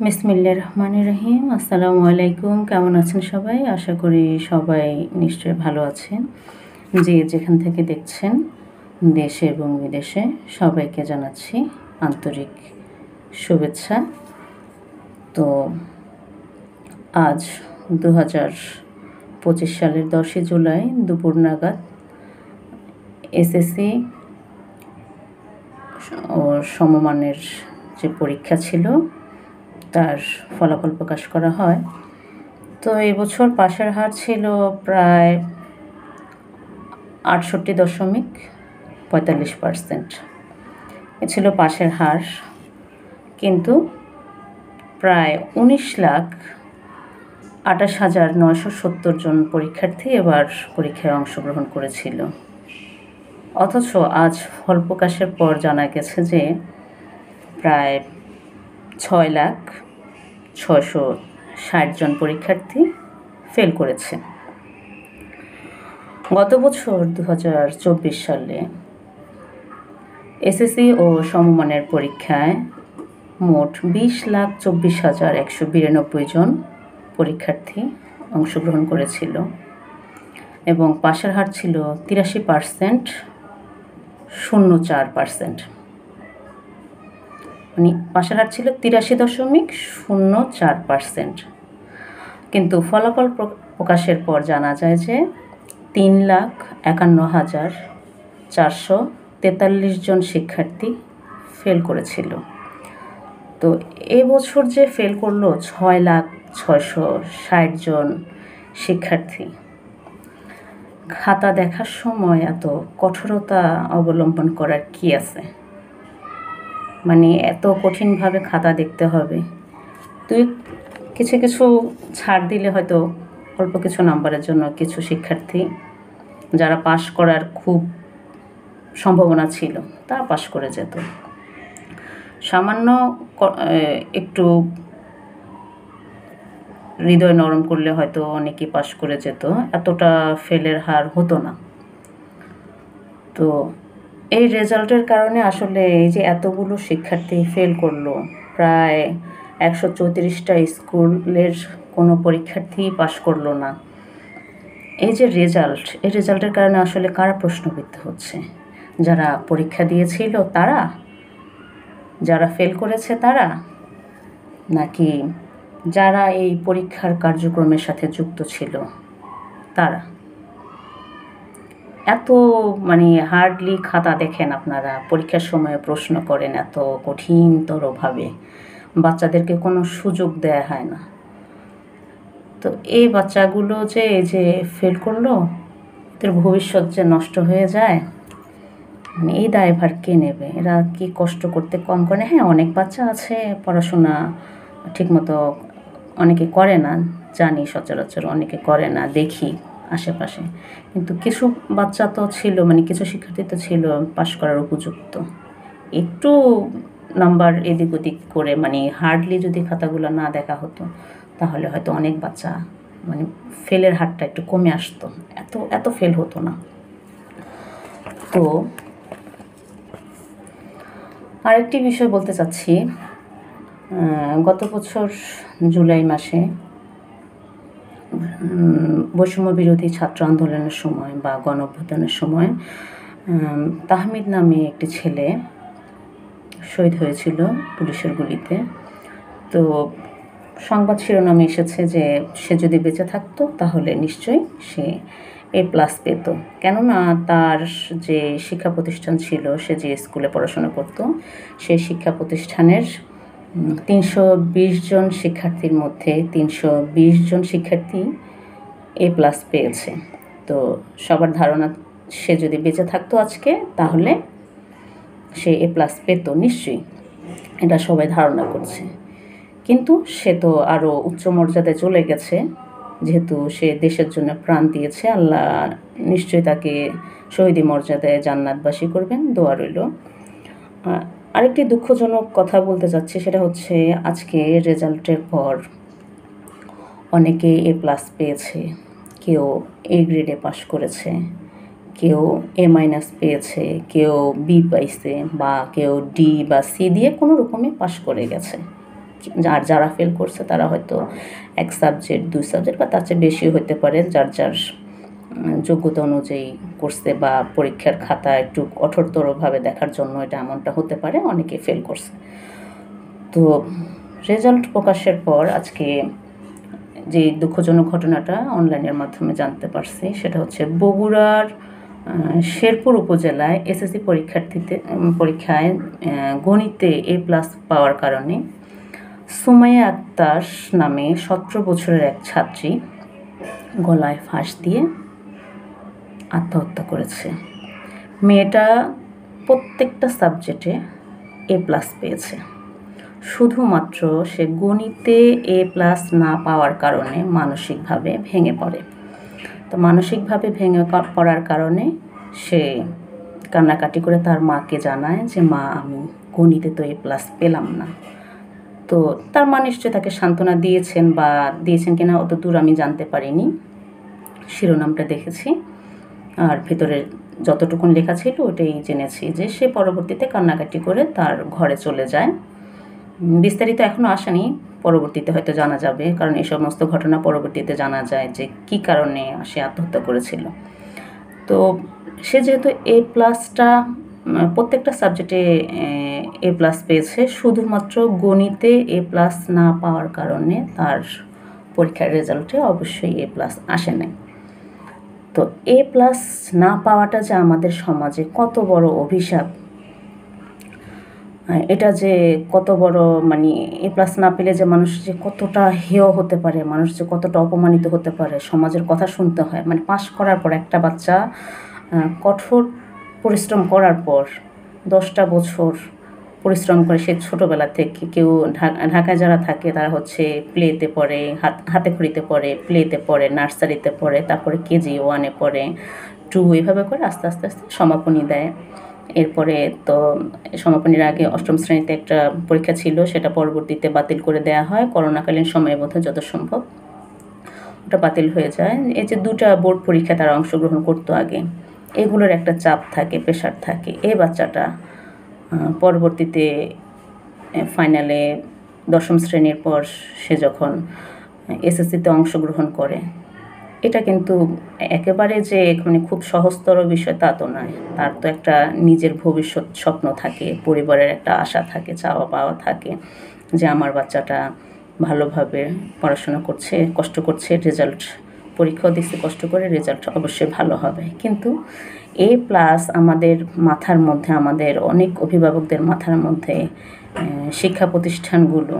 বিসমিল্লাহির রহমানির রহিম। আসসালামু আলাইকুম। কেমন আছেন সবাই? আশা করি সবাই নিশ্চয়ই ভালো আছেন। যে যেখান থেকে দেখছেন দেশে এবং বিদেশে সবাইকে জানাচ্ছি আন্তরিক শুভেচ্ছা। তো আজ 2025 সালের 10 জুলাই দুপুর নাগাদ এসএসসি ও সমমানের যে পরীক্ষা ছিল তার ফলাফল প্রকাশ করা হয়। তো এবছর পাশের হার ছিল প্রায় 68.45%। এ ছিল পাশের হার, কিন্তু প্রায় 19,28,970 জন পরীক্ষার্থী এবার পরীক্ষায় অংশগ্রহণ করেছিল। অথচ আজ ফল প্রকাশের পর জানা গেছে যে প্রায় 6,660,000 জন পরীক্ষার্থী ফেল করেছে। গত বছর 2024 সালে এসএসসি ও সমমানের পরীক্ষায় মোট 20,24,192 জন পরীক্ষার্থী অংশগ্রহণ করেছিল এবং পাশের হার ছিল 83.04%। মানে পাশের হার ছিল 83.04%। কিন্তু ফলাফল প্রকাশের পর জানা যায় যে 3,51,443 জন শিক্ষার্থী ফেল করেছিল। তো এবছর যে ফেল করলো 6,660,000 জন শিক্ষার্থী, খাতা দেখার সময় এত কঠোরতা অবলম্বন করার কি আছে? মানে এত কঠিনভাবে খাতা দেখতে হবে? কিছু কিছু ছাড় দিলে হয়তো অল্প কিছু নাম্বারের জন্য কিছু শিক্ষার্থী যারা পাশ করার খুব সম্ভাবনা ছিল তারা পাশ করে যেত। সামান্য একটু হৃদয় নরম করলে হয়তো অনেকেই পাশ করে যেত, এতটা ফেলের হার হতো না। তো এই রেজাল্টের কারণে আসলে এই যে এতগুলো শিক্ষার্থী ফেল করলো, প্রায় 134টা স্কুলের কোনো পরীক্ষার্থী পাশ করলো না, এই যে এই রেজাল্টের কারণে আসলে কারা প্রশ্নবিদ্ধ হচ্ছে? যারা পরীক্ষা দিয়েছিল তারা, যারা ফেল করেছে তারা, নাকি যারা এই পরীক্ষার কার্যক্রমের সাথে যুক্ত ছিল তারা? এত হার্ডলি খাতা দেখেন আপনারা, পরীক্ষার সময় প্রশ্ন করেন এত কঠিনতরভাবে, বাচ্চাদেরকে কোনো সুযোগ দেয়া হয় না। তো এই বাচ্চাগুলো যে ফেল করলো, এদের ভবিষ্যৎ যে নষ্ট হয়ে যায়, এই দায়ভার কে নেবে? এরা কি কষ্ট করতে কম করে? হ্যাঁ, অনেক বাচ্চা আছে পড়াশোনা ঠিকমতো অনেকে করে না, জানি সচরাচর অনেকে করে না, দেখি আশেপাশে। কিন্তু কিছু বাচ্চা তো ছিল, কিছু শিক্ষার্থী তো ছিল পাশ করার উপযুক্ত। একটু নাম্বার এদিক ওদিক করে হার্ডলি যদি খাতাগুলো না দেখা হতো তাহলে হয়তো অনেক বাচ্চা ফেলের হারটা একটু কমে আসতো, এত ফেল হতো না। তো আরেকটি বিষয় বলতে চাচ্ছি, গত বছর জুলাই মাসে বৈষম্য বিরোধী ছাত্র আন্দোলনের সময় বা গণঅভ্যুত্থানের সময় তাহমিদ নামে একটি ছেলে শহীদ হয়েছিল পুলিশের গুলিতে। তো সংবাদ শিরোনামে এসেছে যে সে যদি বেঁচে থাকতো তাহলে নিশ্চয়ই সে A+ পেত, কেননা তার যে শিক্ষা প্রতিষ্ঠান ছিল, সে যে স্কুলে পড়াশোনা করতো, সেই শিক্ষা প্রতিষ্ঠানের 320 জন শিক্ষার্থীর মধ্যে 320 জন শিক্ষার্থী A+ পেয়েছে। তো সবার ধারণা সে যদি বেঁচে থাকতো আজকে তাহলে সে A+ পেত নিশ্চয়ই, এটা সবাই ধারণা করছে। কিন্তু সে তো আরও উচ্চ মর্যাদায় চলে গেছে, যেহেতু সে দেশের জন্য প্রাণ দিয়েছে। আল্লাহ নিশ্চয়ই তাকে শহীদি মর্যাদায় জান্নাতবাসী করবেন, দোয়া রইল। আরেকটি দুঃখজনক কথা বলতে চাচ্ছি, সেটা হচ্ছে আজকে রেজাল্টের পর অনেকে A+ পেয়েছে, কেউ A গ্রেডে পাশ করেছে, কেউ A- পেয়েছে, কেউ B পাইছে, বা কেউ D বা C দিয়ে কোনো রকমে পাশ করে গেছে। আর যারা ফেল করছে তারা হয়তো 1 সাবজেক্ট 2 সাবজেক্ট বা তার চেয়ে বেশি হতে পারে, যার যার যোগ্যতা অনুযায়ী করছে বা পরীক্ষার খাতা একটু কঠোরতরভাবে দেখার জন্য এটা এমনটা হতে পারে, অনেকে ফেল করছে। তো রেজাল্ট প্রকাশের পর আজকে যে দুঃখজনক ঘটনাটা অনলাইনের মাধ্যমে জানতে পারছি সেটা হচ্ছে বগুড়ার শেরপুর উপজেলায় এসএসসি পরীক্ষায় গণিতে A+ পাওয়ার কারণে সুমাইয়া আক্তার নামে 17 বছরের এক ছাত্রী গলায় ফাঁস দিয়ে আত্মহত্যা করেছে। মেয়েটা প্রত্যেকটা সাবজেক্টে A+ পেয়েছে, শুধুমাত্র সে গণিতে A+ না পাওয়ার কারণে মানসিকভাবে ভেঙে পড়ে। তো মানসিকভাবে ভেঙে পড়ার কারণে সে কান্নাকাটি করে তার মাকে জানায় যে মা, আমি গণিতে তো A+ পেলাম না। তো তার মা নিশ্চয়ই তাকে সান্ত্বনা দিয়েছেন বা দিয়েছেন কিনা অত দূর আমি জানতে পারিনি, শিরোনামটা দেখেছি আর ভেতরে যতটুকুন লেখা ছিল ওটাই জেনেছি যে সে পরবর্তীতে কান্নাকাটি করে তার ঘরে চলে যায়। বিস্তারিত এখনও আসেনি, পরবর্তীতে হয়তো জানা যাবে, কারণ এই সমস্ত ঘটনা পরবর্তীতে জানা যায় যে কী কারণে সে আত্মহত্যা করেছিল। তো সে যেহেতু A+টা প্রত্যেকটা সাবজেক্টে A+ পেয়েছে, শুধুমাত্র গণিতে A+ না পাওয়ার কারণে তার পরীক্ষার রেজাল্টে অবশ্যই A+ আসে নাই। তো A+ না পাওয়াটা যে আমাদের সমাজে কত বড় অভিশাপ, এটা যে কত বড়, মানে A+ না পেলে যে মানুষ যে কতটা হেয় হতে পারে, মানুষ যে কতটা অপমানিত হতে পারে, সমাজের কথা শুনতে হয়। মানে পাশ করার পর একটা বাচ্চা কঠোর পরিশ্রম করার পর 10টা বছর পরিশ্রম করে, সে ছোটোবেলা থেকে, কেউ ঢাকায় যারা থাকে তারা হচ্ছে প্লেতে পড়ে, হাতে খড়িতে পড়ে, প্লেতে পড়ে, নার্সারিতে পড়ে, তারপরে KG 1-এ পড়ে, 2 এভাবে করে আস্তে আস্তে আস্তে সমাপনী দেয়। এরপরে তো সমাপনীর আগে 8ম শ্রেণীতে একটা পরীক্ষা ছিল, সেটা পরবর্তীতে বাতিল করে দেওয়া হয় করোনাকালীন সময়ের মধ্যে যত সম্ভব, ওটা বাতিল হয়ে যায়। এই যে 2টা বোর্ড পরীক্ষা তারা অংশগ্রহণ করতো আগে, এগুলোর একটা চাপ থাকে, প্রেশার থাকে। এই বাচ্চাটা পরবর্তীতে ফাইনালে 10ম শ্রেণীর পর সে যখন এসএসসিতে অংশগ্রহণ করে, এটা কিন্তু একেবারে যে মানে খুব সহজতর বিষয় তা তো নয়। তার তো একটা নিজের ভবিষ্যৎ স্বপ্ন থাকে, পরিবারের একটা আশা থাকে, চাওয়া পাওয়া থাকে যে আমার বাচ্চাটা ভালোভাবে পড়াশোনা করছে, কষ্ট করছে, রেজাল্ট পরীক্ষাও দিচ্ছে কষ্ট করে, রেজাল্ট অবশ্যই ভালো হবে। কিন্তু A+ আমাদের মাথার মধ্যে, আমাদের অনেক অভিভাবকদের মাথার মধ্যে শিক্ষা প্রতিষ্ঠানগুলো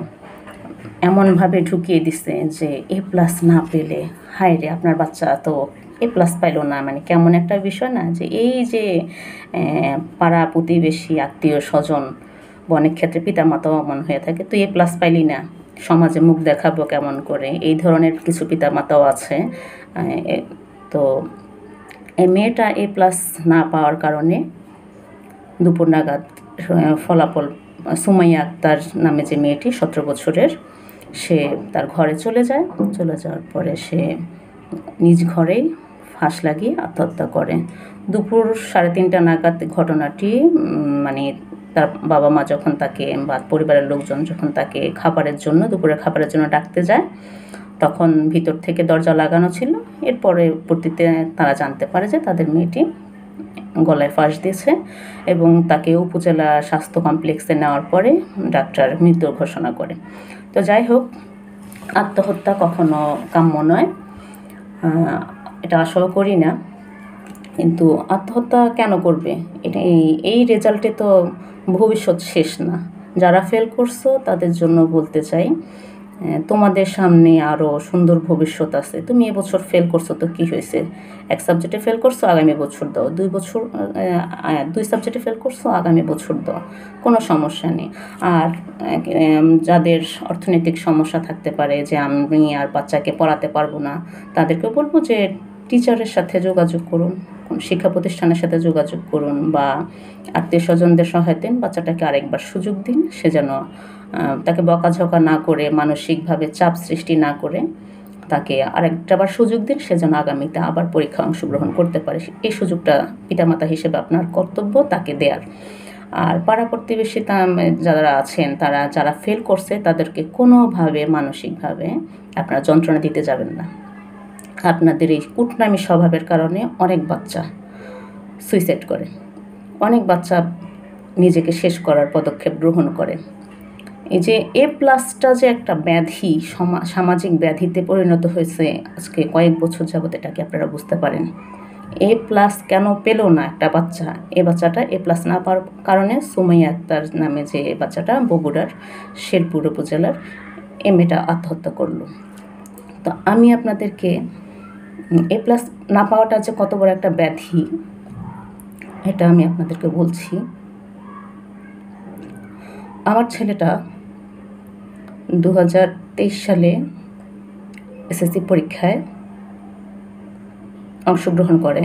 এমনভাবে ঢুকিয়ে দিচ্ছে যে A+ না পেলে হায় রে আপনার বাচ্চা তো A+ পাইলো না, মানে কেমন একটা বিষয় না, যে এই যে পাড়া প্রতিবেশী আত্মীয় স্বজন বা অনেক ক্ষেত্রে পিতামাতাও এমন হয়ে থাকে, তুই A+ পাইলি না, সমাজে মুখ দেখাবো কেমন করে, এই ধরনের কিছু পিতামাতাও আছে। তো এই মেয়েটা A+ না পাওয়ার কারণে দুপুর নাগাদ ফলাফল, সুমাইয়া আক্তার নামে যে মেয়েটি 17 বছরের, সে তার ঘরে চলে যায়। চলে যাওয়ার পরে সে নিজ ঘরেই ফাঁস লাগিয়ে আত্মহত্যা করে। দুপুর 3:30 নাগাদ ঘটনাটি, মানে তার বাবা মা যখন তাকে বা পরিবারের লোকজন যখন তাকে খাবারের জন্য, দুপুরের খাবারের জন্য ডাকতে যায়, তখন ভিতর থেকে দরজা লাগানো ছিল। এর পরবর্তীতে তারা জানতে পারে যে তাদের মেয়েটি গলায় ফাঁস দিয়েছে এবং তাকে উপজেলা স্বাস্থ্য কমপ্লেক্সে নেওয়ার পরে ডাক্তার মৃত ঘোষণা করে। তো যাই হোক, আত্মহত্যা কখনো কাম্য নয়, এটা আশাও করি না, কিন্তু আত্মহত্যা কেন করবে? এটা এই রেজাল্টে তো ভবিষ্যৎ শেষ না। যারা ফেল করছো তাদের জন্য বলতে চাই, তোমাদের সামনে আরও সুন্দর ভবিষ্যৎ আছে। তুমি এবছর ফেল করছো তো কী হয়েছে, 1 সাবজেক্টে ফেল করছো, আগামী বছর দাও। 2 সাবজেক্টে ফেল করছো, আগামী বছর দাও, কোনো সমস্যা নেই। আর যাদের অর্থনৈতিক সমস্যা থাকতে পারে যে আমি আর বাচ্চাকে পড়াতে পারবো না, তাদেরকে বলবো যে টিচারের সাথে যোগাযোগ করুন, শিক্ষা প্রতিষ্ঠানের সাথে যোগাযোগ করুন বা আত্মীয় স্বজনদের সহায়তায় বাচ্চাটাকে আরেকবার সুযোগ দিন। সে যেন তাকে বকাঝকা না করে, মানসিকভাবে চাপ সৃষ্টি না করে তাকে আরেকটাবার সুযোগ দিন, সে যেন আগামীতে আবার পরীক্ষা অংশগ্রহণ করতে পারে। এই সুযোগটা পিতামাতা হিসেবে আপনার কর্তব্য তাকে দেয়ার। আর পাড়া প্রতিবেশী যারা আছেন, যারা ফেল করছে তাদেরকে কোনোভাবে মানসিকভাবে আপনারা যন্ত্রণা দিতে যাবেন না। আপনাদের এই কুটনামি স্বভাবের কারণে অনেক বাচ্চা সুইসাইড করে, অনেক বাচ্চা নিজেকে শেষ করার পদক্ষেপ গ্রহণ করে। এই যে A+টা যে একটা ব্যাধি, সামাজিক ব্যাধিতে পরিণত হয়েছে আজকে কয়েক বছর যাবত, এটাকে আপনারা বুঝতে পারেন। A+ কেন পেল না একটা বাচ্চা? এই বাচ্চাটা A+ না পাওয়ার কারণে সুমাইয়া আক্তার নামে যে বাচ্চাটা বগুড়ার শেরপুর উপজেলার, এই মেয়েটা আত্মহত্যা করলো। তো আমি আপনাদেরকে A+ না পাওয়াটা যে কত বড় একটা ব্যাধি এটা আমি আপনাদেরকে বলছি। আমার ছেলেটা 2023 সালে SSC পরীক্ষায় অংশগ্রহণ করে।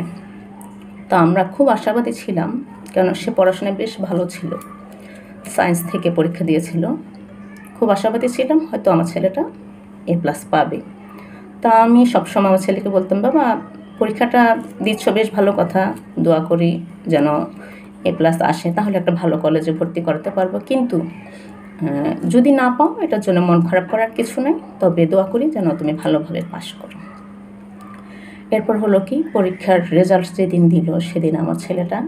তো আমরা খুব আশাবাদী ছিলাম, কারণ সে পড়াশোনায় বেশ ভালো ছিল, সায়েন্স থেকে পরীক্ষা দিয়েছিল। খুব আশাবাদী ছিলাম হয়তো আমার ছেলেটা A+ পাবে। তা আমি সবসময় আমার ছেলেকে বলতাম, বাবা পরীক্ষাটা দিচ্ছ বেশ ভালো কথা, দোয়া করি যেন A+ আসে, তাহলে একটা ভালো কলেজে ভর্তি করাতে পারবো। কিন্তু যদি না পাও এটার জন্য মন খারাপ করার কিছু নেই, তবে দোয়া করি যেন তুমি ভালোভাবে পাশ করো। এরপর হলো কি, পরীক্ষার রেজাল্ট যেদিন দিল সেদিন আমার ছেলেটা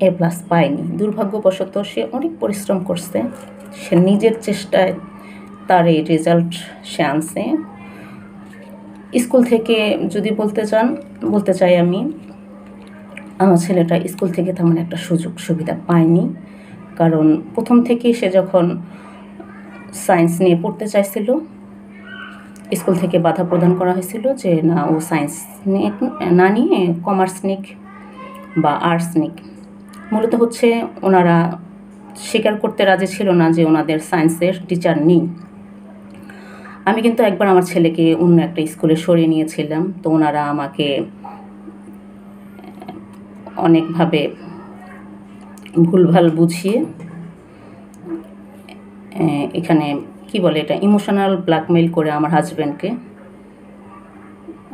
A+ পায়নি। দুর্ভাগ্যবশত সে অনেক পরিশ্রম করছে, সে নিজের চেষ্টায় তার এই রেজাল্ট সে আনছে। স্কুল থেকে যদি বলতে চাই আমি, আমার ছেলেটা স্কুল থেকে তেমন একটা সুযোগ সুবিধা পায়নি, কারণ প্রথম থেকেই সে যখন সায়েন্স নিয়ে পড়তে চাইছিল, স্কুল থেকে বাধা প্রদান করা হয়েছিল যে না, ও সায়েন্স না নিয়ে কমার্স নিক বা আর্টস নিক। মূলত হচ্ছে ওনারা স্বীকার করতে রাজি ছিল না যে ওনাদের সায়েন্সের টিচার নেই। আমি কিন্তু একবার আমার ছেলেকে অন্য একটা স্কুলে সরিয়ে নিয়েছিলাম, তো ওনারা আমাকে অনেকভাবে ভুলভাল বুঝিয়ে এখানে কি বলে এটা, ইমোশনাল ব্ল্যাকমেইল করে আমার হাজব্যান্ডকে,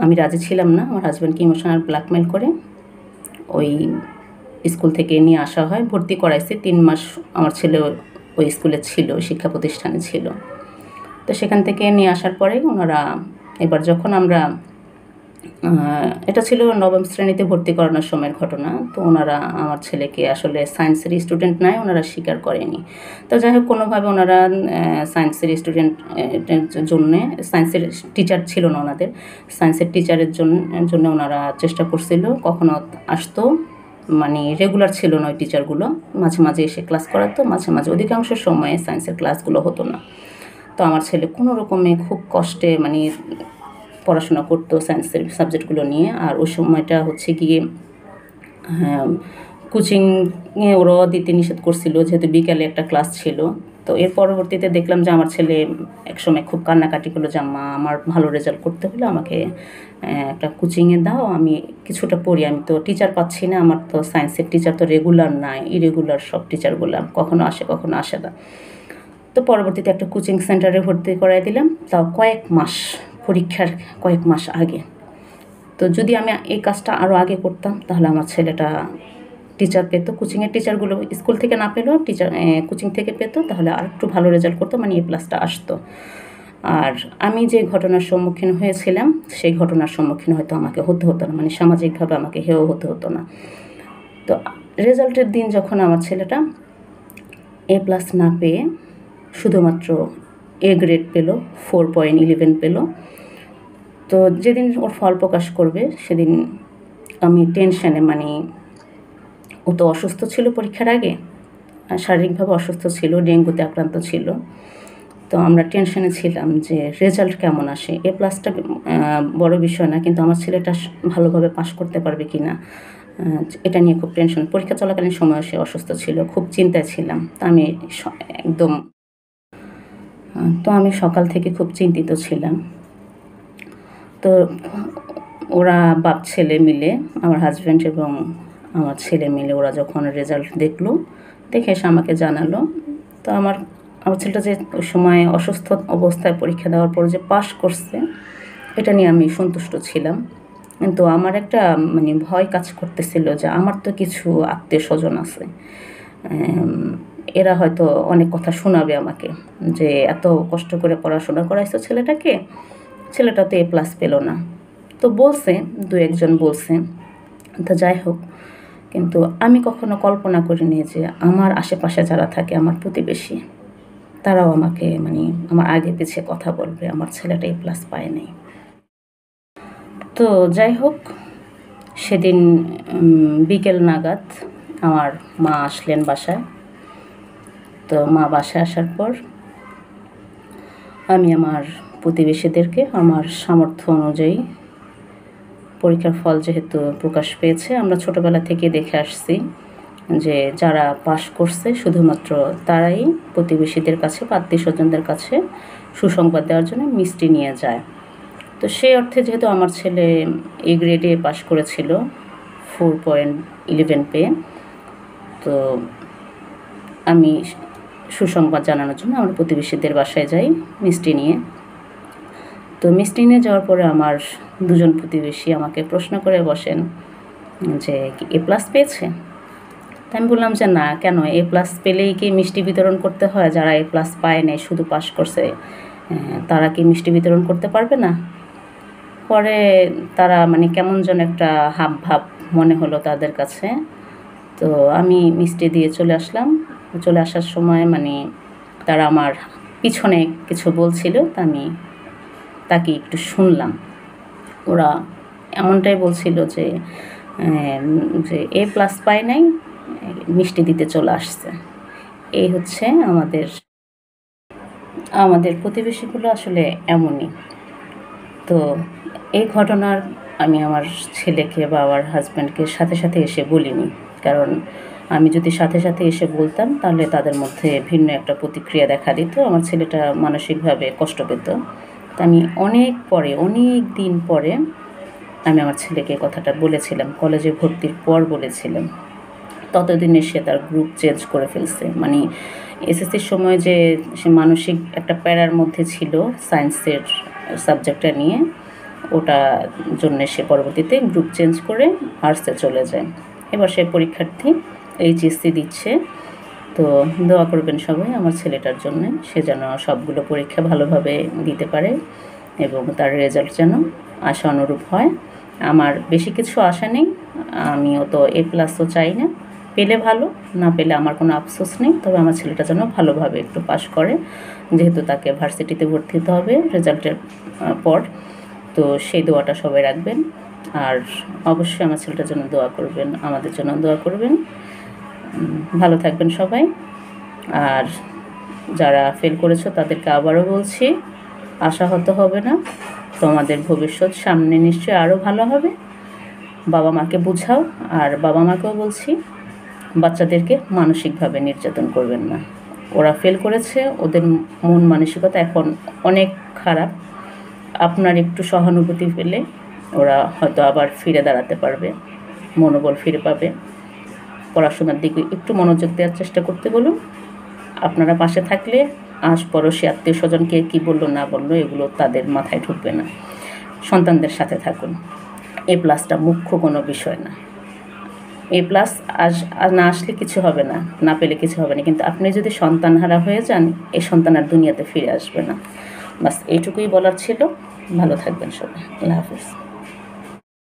আমি রাজি ছিলাম না, আমার হাজব্যান্ডকে ইমোশনাল ব্ল্যাকমেইল করে ওই স্কুল থেকে নিয়ে আসা হয়, ভর্তি করাইছে। 3 মাস আমার ছেলে ওই স্কুলে ছিল, শিক্ষা প্রতিষ্ঠানে ছিল। তো সেখান থেকে নিয়ে আসার পরে ওনারা এবার যখন আমরা, এটা ছিল 9ম শ্রেণীতে ভর্তি করানোর সময়ের ঘটনা, তো ওনারা আমার ছেলেকে আসলে সায়েন্সের স্টুডেন্ট নাই, ওনারা স্বীকার করেনি। তো যাই হোক, কোনোভাবে ওনারা সায়েন্সের স্টুডেন্টের জন্য, সায়েন্সের টিচার ছিল না ওনাদের, সায়েন্সের টিচারের জন্য ওনারা চেষ্টা করছিল। কখনো আসতো, মানে রেগুলার ছিল না ওই টিচারগুলো, মাঝে মাঝে এসে ক্লাস করাতো, মাঝে মাঝে অধিকাংশ সময়ে সায়েন্সের ক্লাসগুলো হতো না। তো আমার ছেলে কোনো রকমে খুব কষ্টে মানে পড়াশোনা করতো সায়েন্সের সাবজেক্টগুলো নিয়ে। আর ওই সময়টা হচ্ছে গিয়ে কোচিংয়ে ওরাও দিতে নিষেধ করছিল, যেহেতু বিকালে একটা ক্লাস ছিল। তো এর পরবর্তীতে দেখলাম যে আমার ছেলে একসময় খুব কান্নাকাটি করলো যে আম্মা, আমার ভালো রেজাল্ট করতে হলে আমাকে একটা কোচিংয়ে দাও, আমি কিছুটা পড়ি, আমি তো টিচার পাচ্ছি না, আমার তো সায়েন্সের টিচার তো রেগুলার নাই, ইরেগুলার সব টিচারগুলো কখনো আসে কখনো আসে না। তো পরবর্তীতে একটা কোচিং সেন্টারে ভর্তি করাই দিলাম, তাও কয়েক মাস, পরীক্ষার কয়েক মাস আগে। তো যদি আমি এই কাজটা আরও আগে করতাম তাহলে আমার ছেলেটা টিচার পেত, কোচিংয়ের টিচারগুলো স্কুল থেকে না পেলেও টিচার কোচিং থেকে পেত, তাহলে আর একটু ভালো রেজাল্ট করতো, মানে A+টা আসতো। আর আমি যে ঘটনার সম্মুখীন হয়েছিলাম সেই ঘটনার সম্মুখীন হয়তো আমাকে হতে হতো না, মানে সামাজিকভাবে আমাকে হেয় হতে হতো না। তো রেজাল্টের দিন যখন আমার ছেলেটা A+ না পেয়ে শুধুমাত্র A গ্রেড পেল, 4.11 পেল, তো যেদিন ওর ফল প্রকাশ করবে সেদিন আমি টেনশানে, মানে ও তো অসুস্থ ছিল পরীক্ষার আগে, শারীরিকভাবে অসুস্থ ছিল, ডেঙ্গুতে আক্রান্ত ছিল। তো আমরা টেনশানে ছিলাম যে রেজাল্ট কেমন আসে। A+টা বড় বিষয় না, কিন্তু আমার ছেলেটা ভালোভাবে পাশ করতে পারবে কি না, এটা নিয়ে খুব টেনশন। পরীক্ষা চলাকালীন সময় সে অসুস্থ ছিল, খুব চিন্তায় ছিলাম। তো আমি সকাল থেকে খুব চিন্তিত ছিলাম। তো ওরা বাপ ছেলে মিলে, আমার হাজব্যান্ড এবং আমার ছেলে মিলে, ওরা যখন রেজাল্ট দেখে এসে আমাকে জানালো। তো আমার ছেলেটা যে ওই সময় অসুস্থ অবস্থায় পরীক্ষা দেওয়ার পর যে পাশ করছে, এটা নিয়ে আমি সন্তুষ্ট ছিলাম। কিন্তু আমার একটা মানে ভয় কাজ করতেছিল যে আমার তো কিছু আত্মীয় স্বজন আছে, এরা হয়তো অনেক কথা শোনাবে আমাকে যে এত কষ্ট করে পড়াশোনা করাইছো ছেলেটাকে, ছেলেটা তো A+ পেল না। তো বলছে, দু একজন বলছে। তো যাই হোক, কিন্তু আমি কখনো কল্পনা করিনি যে আমার আশেপাশে যারা থাকে, আমার প্রতিবেশী, তারাও আমাকে মানে আমার আগে পিছে কথা বলবে আমার ছেলেটা A+ পায় নাই। তো যাই হোক, সেদিন বিকেল নাগাদ আমার মা আসলেন বাসায়। তো মা বাসায় আসার পর আমি আমার প্রতিবেশীদেরকে আমার সামর্থ্য অনুযায়ী, পরীক্ষার ফল যেহেতু প্রকাশ পেয়েছে, আমরা ছোটোবেলা থেকে দেখে আসছি যে যারা পাশ করছে শুধুমাত্র তারাই প্রতিবেশীদের কাছে বা আত্মীয় স্বজনদের কাছে সুসংবাদ দেওয়ার জন্য মিষ্টি নিয়ে যায়। তো সেই অর্থে যেহেতু আমার ছেলে A গ্রেডে পাশ করেছিল 4.11 পেয়ে, তো আমি সুসংবাদ জানানোর জন্য আমার প্রতিবেশীদের বাসায় যাই মিষ্টি নিয়ে। তো মিষ্টি নিয়ে যাওয়ার পরে আমার দুজন প্রতিবেশী আমাকে প্রশ্ন করে বসেন যে কি A+ পেয়েছে? তা আমি বললাম যে না, কেন A+ পেলেই কি মিষ্টি বিতরণ করতে হয়? যারা A+ পায় নাই, শুধু পাশ করছে, তারা কি মিষ্টি বিতরণ করতে পারবে না? পরে তারা মানে কেমন যেন একটা হাব ভাব মনে হলো তাদের কাছে। তো আমি মিষ্টি দিয়ে চলে আসলাম। চলে আসার সময় মানে তারা আমার পিছনে কিছু বলছিল, তা আমি তাকে একটু শুনলাম। ওরা এমনটাই বলছিল যে A+ পায় নাই, মিষ্টি দিতে চলে আসছে। এই হচ্ছে আমাদের প্রতিবেশীগুলো আসলে এমনই। তো এই ঘটনার আমি আমার ছেলেকে বা আমার হাজব্যান্ডকে সাথে সাথে এসে বলিনি, কারণ আমি যদি সাথে সাথে এসে বলতাম তাহলে তাদের মধ্যে ভিন্ন একটা প্রতিক্রিয়া দেখা দিত, আমার ছেলেটা মানসিকভাবে কষ্ট পেত। তা আমি অনেক দিন পরে আমি আমার ছেলেকে কথাটা বলেছিলাম, কলেজে ভর্তির পর বলেছিলাম। ততদিনে সে তার গ্রুপ চেঞ্জ করে ফেলছে। মানে এসএসসির সময় যে সে মানসিক একটা প্যারার মধ্যে ছিল সায়েন্সের সাবজেক্টটা নিয়ে, ওটা জন্যে সে পরবর্তীতে গ্রুপ চেঞ্জ করে আর্টসে চলে যায়। এবার সে পরীক্ষার্থী, HSC দিচ্ছে। তো দোয়া করবেন সবাই আমার ছেলেটার জন্যে, সে যেন সবগুলো পরীক্ষা ভালোভাবে দিতে পারে এবং তার রেজাল্ট যেন আশা অনুরূপ হয়। আমার বেশি কিছু আশা নেই, আমিও তো A+ও চাই না, পেলে ভালো, না পেলে আমার কোনো আফসোস নেই। তবে আমার ছেলেটা যেন ভালোভাবে একটু পাশ করে, যেহেতু তাকে ভার্সিটিতে ভর্তি হতে হবে রেজাল্টের পর। তো সেই দোয়াটা সবাই রাখবেন, আর অবশ্যই আমার ছেলেটার জন্য দোয়া করবেন, আমাদের জন্য দোয়া করবেন। ভালো থাকবেন সবাই। আর যারা ফেল করেছো তাদেরকে আবারও বলছি, আশাহত হবে না, তোমাদের ভবিষ্যৎ সামনে নিশ্চয়ই আরও ভালো হবে। বাবা মাকে বুঝাও, আর বাবা মাকেও বলছি বাচ্চাদেরকে মানসিকভাবে নির্যাতন করবেন না। ওরা ফেল করেছে, ওদের মন মানসিকতা এখন অনেক খারাপ। আপনার একটু সহানুভূতি পেলে ওরা হয়তো আবার ফিরে দাঁড়াতে পারবে, মনোবল ফিরে পাবে। পড়াশোনার দিকে একটু মনোযোগ দেওয়ার চেষ্টা করতে বলুন। আপনারা পাশে থাকলে আশপাশে আত্মীয় স্বজনকে কী বললো না বললো এগুলো তাদের মাথায় ঢুকবে না। সন্তানদের সাথে থাকুন। A+টা মুখ্য কোনো বিষয় না। A+ না আসলে কিছু হবে না, না পেলে কিছু হবে না, কিন্তু আপনি যদি সন্তানহারা হয়ে যান, এই সন্তান আর দুনিয়াতে ফিরে আসবে না। বাস এইটুকুই বলার ছিল। ভালো থাকবেন সবাই। আল্লাহ হাফিজ।